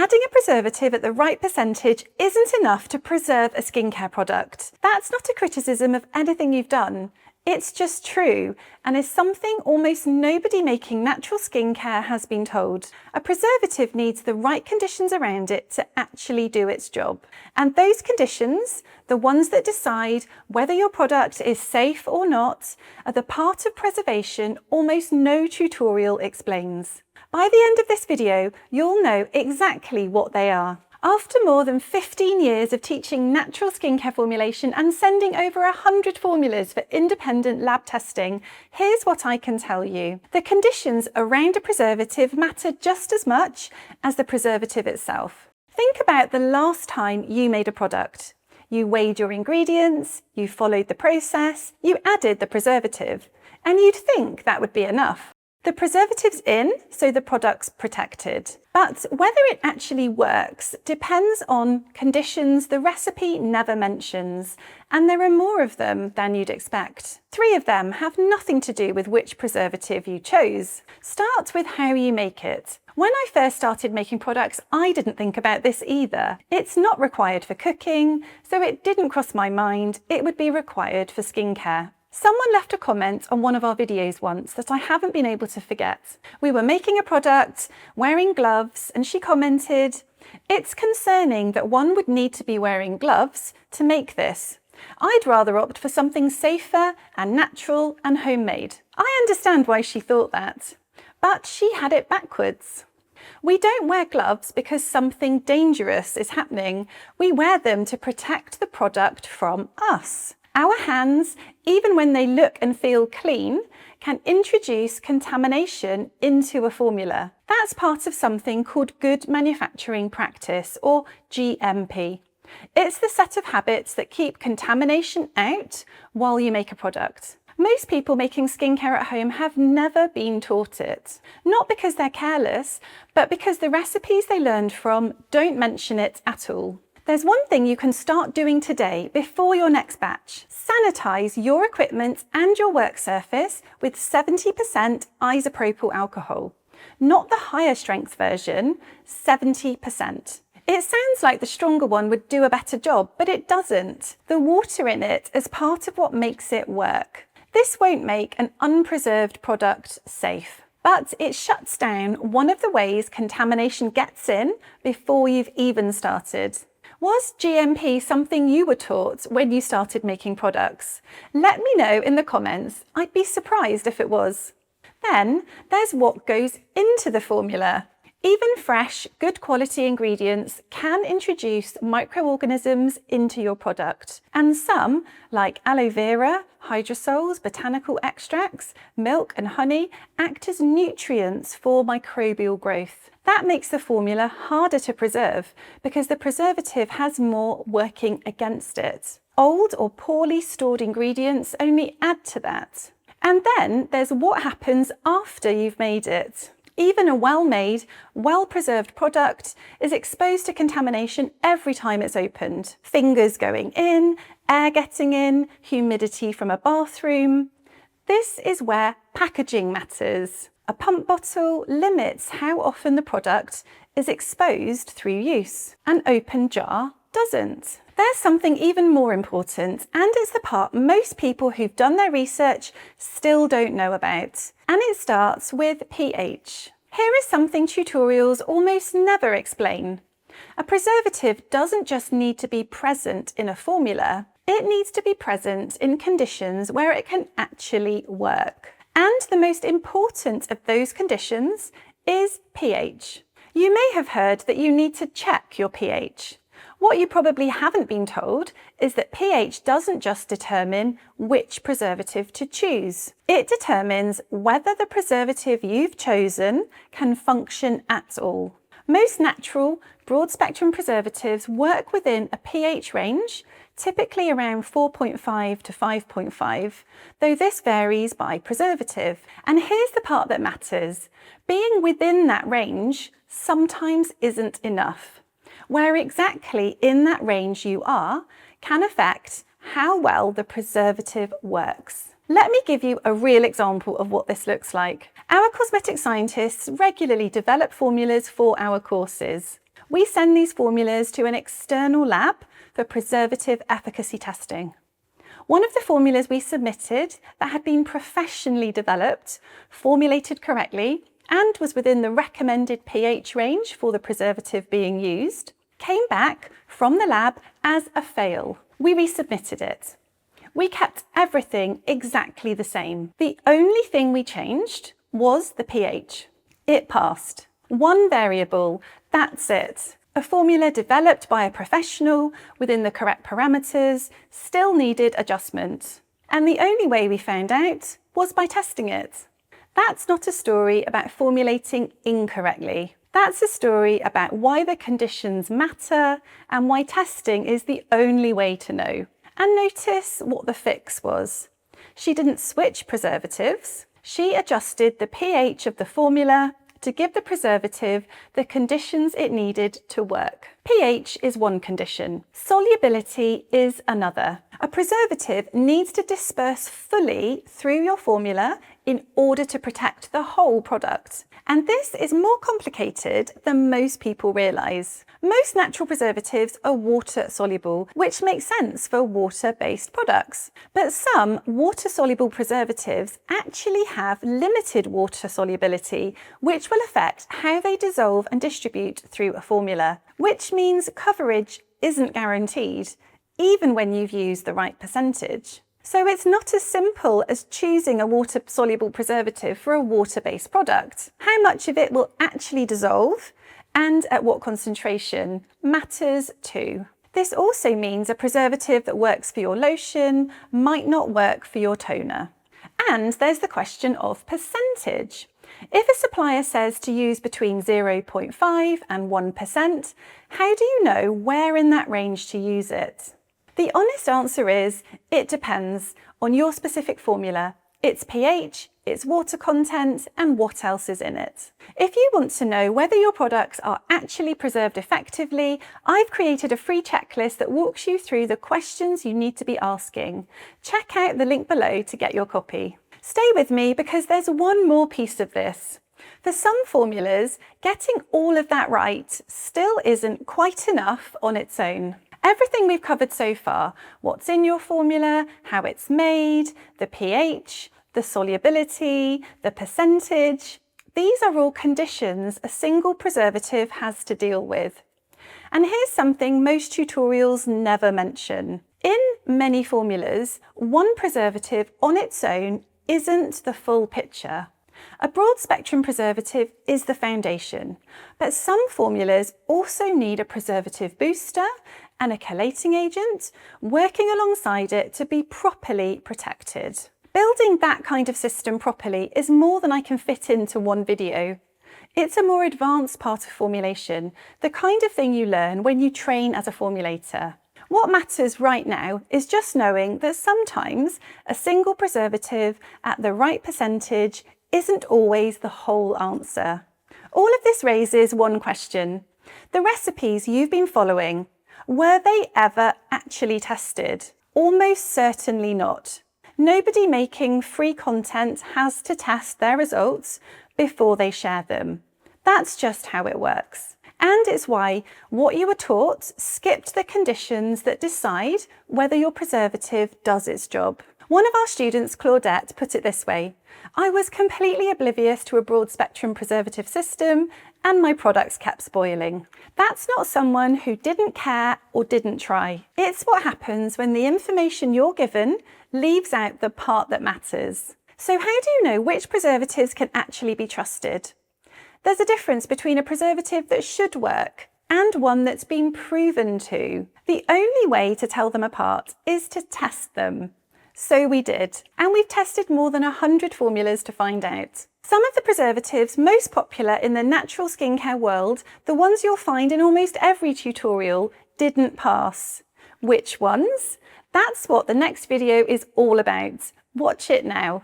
Adding a preservative at the right percentage isn't enough to preserve a skincare product. That's not a criticism of anything you've done. It's just true, and is something almost nobody making natural skincare has been told. A preservative needs the right conditions around it to actually do its job. And those conditions, the ones that decide whether your product is safe or not, are the part of preservation almost no tutorial explains. By the end of this video, you'll know exactly what they are. After more than 15 years of teaching natural skincare formulation and sending over 100 formulas for independent lab testing, here's what I can tell you. The conditions around a preservative matter just as much as the preservative itself. Think about the last time you made a product. You weighed your ingredients, you followed the process, you added the preservative, and you'd think that would be enough. The preservative's in, so the product's protected. But whether it actually works depends on conditions the recipe never mentions, and there are more of them than you'd expect. 3 of them have nothing to do with which preservative you chose. Start with how you make it. When I first started making products, I didn't think about this either. It's not required for cooking, so it didn't cross my mind it would be required for skincare. Someone left a comment on one of our videos once that I haven't been able to forget. We were making a product, wearing gloves, and she commented, "It's concerning that one would need to be wearing gloves to make this. I'd rather opt for something safer and natural and homemade." I understand why she thought that, but she had it backwards. We don't wear gloves because something dangerous is happening. We wear them to protect the product from us. Our hands, even when they look and feel clean, can introduce contamination into a formula. That's part of something called good manufacturing practice, or GMP. It's the set of habits that keep contamination out while you make a product. Most people making skincare at home have never been taught it. Not because they're careless, but because the recipes they learned from don't mention it at all. There's one thing you can start doing today before your next batch. Sanitize your equipment and your work surface with 70% isopropyl alcohol. Not the higher strength version, 70%. It sounds like the stronger one would do a better job, but it doesn't. The water in it is part of what makes it work. This won't make an unpreserved product safe, but it shuts down one of the ways contamination gets in before you've even started. Was GMP something you were taught when you started making products? Let me know in the comments. I'd be surprised if it was. Then there's what goes into the formula. Even fresh, good quality ingredients can introduce microorganisms into your product. And some, like aloe vera, hydrosols, botanical extracts, milk and honey, act as nutrients for microbial growth. That makes the formula harder to preserve because the preservative has more working against it. Old or poorly stored ingredients only add to that. And then there's what happens after you've made it. Even a well-made, well-preserved product is exposed to contamination every time it's opened. Fingers going in, air getting in, humidity from a bathroom. This is where packaging matters. A pump bottle limits how often the product is exposed through use. An open jar doesn't. There's something even more important, and it's the part most people who've done their research still don't know about. And it starts with pH. Here is something tutorials almost never explain. A preservative doesn't just need to be present in a formula, it needs to be present in conditions where it can actually work. And the most important of those conditions is pH. You may have heard that you need to check your pH. What you probably haven't been told is that pH doesn't just determine which preservative to choose. It determines whether the preservative you've chosen can function at all. Most natural, broad-spectrum preservatives work within a pH range, typically around 4.5 to 5.5, though this varies by preservative. And here's the part that matters. Being within that range sometimes isn't enough. Where exactly in that range you are can affect how well the preservative works. Let me give you a real example of what this looks like. Our cosmetic scientists regularly develop formulas for our courses. We send these formulas to an external lab for preservative efficacy testing. One of the formulas we submitted that had been professionally developed, formulated correctly, and was within the recommended pH range for the preservative being used, came back from the lab as a fail. We resubmitted it. We kept everything exactly the same. The only thing we changed was the pH. It passed. One variable, that's it. A formula developed by a professional within the correct parameters still needed adjustment. And the only way we found out was by testing it. That's not a story about formulating incorrectly. That's a story about why the conditions matter and why testing is the only way to know. And notice what the fix was. She didn't switch preservatives. She adjusted the pH of the formula to give the preservative the conditions it needed to work. pH is one condition. Solubility is another. A preservative needs to disperse fully through your formula in order to protect the whole product. And this is more complicated than most people realise. Most natural preservatives are water soluble, which makes sense for water-based products. But some water-soluble preservatives actually have limited water solubility, which will affect how they dissolve and distribute through a formula, which means coverage isn't guaranteed, even when you've used the right percentage. So it's not as simple as choosing a water-soluble preservative for a water-based product. How much of it will actually dissolve and at what concentration matters too. This also means a preservative that works for your lotion might not work for your toner. And there's the question of percentage. If a supplier says to use between 0.5 and 1%, how do you know where in that range to use it? The honest answer is, it depends on your specific formula, its pH, its water content, and what else is in it. If you want to know whether your products are actually preserved effectively, I've created a free checklist that walks you through the questions you need to be asking. Check out the link below to get your copy. Stay with me because there's one more piece of this. For some formulas, getting all of that right still isn't quite enough on its own. Everything we've covered so far, what's in your formula, how it's made, the pH, the solubility, the percentage, these are all conditions a single preservative has to deal with. And here's something most tutorials never mention. In many formulas, one preservative on its own isn't the full picture. A broad spectrum preservative is the foundation, but some formulas also need a preservative booster and a chelating agent working alongside it to be properly protected. Building that kind of system properly is more than I can fit into one video. It's a more advanced part of formulation, the kind of thing you learn when you train as a formulator. What matters right now is just knowing that sometimes a single preservative at the right percentage isn't always the whole answer. All of this raises one question. The recipes you've been following, were they ever actually tested? Almost certainly not. Nobody making free content has to test their results before they share them. That's just how it works. And it's why what you were taught skipped the conditions that decide whether your preservative does its job. One of our students, Claudette, put it this way: I was completely oblivious to a broad spectrum preservative system and my products kept spoiling. That's not someone who didn't care or didn't try. It's what happens when the information you're given leaves out the part that matters. So how do you know which preservatives can actually be trusted? There's a difference between a preservative that should work and one that's been proven to. The only way to tell them apart is to test them. So we did, and we've tested more than 100 formulas to find out. Some of the preservatives most popular in the natural skincare world, the ones you'll find in almost every tutorial, didn't pass. Which ones? That's what the next video is all about. Watch it now.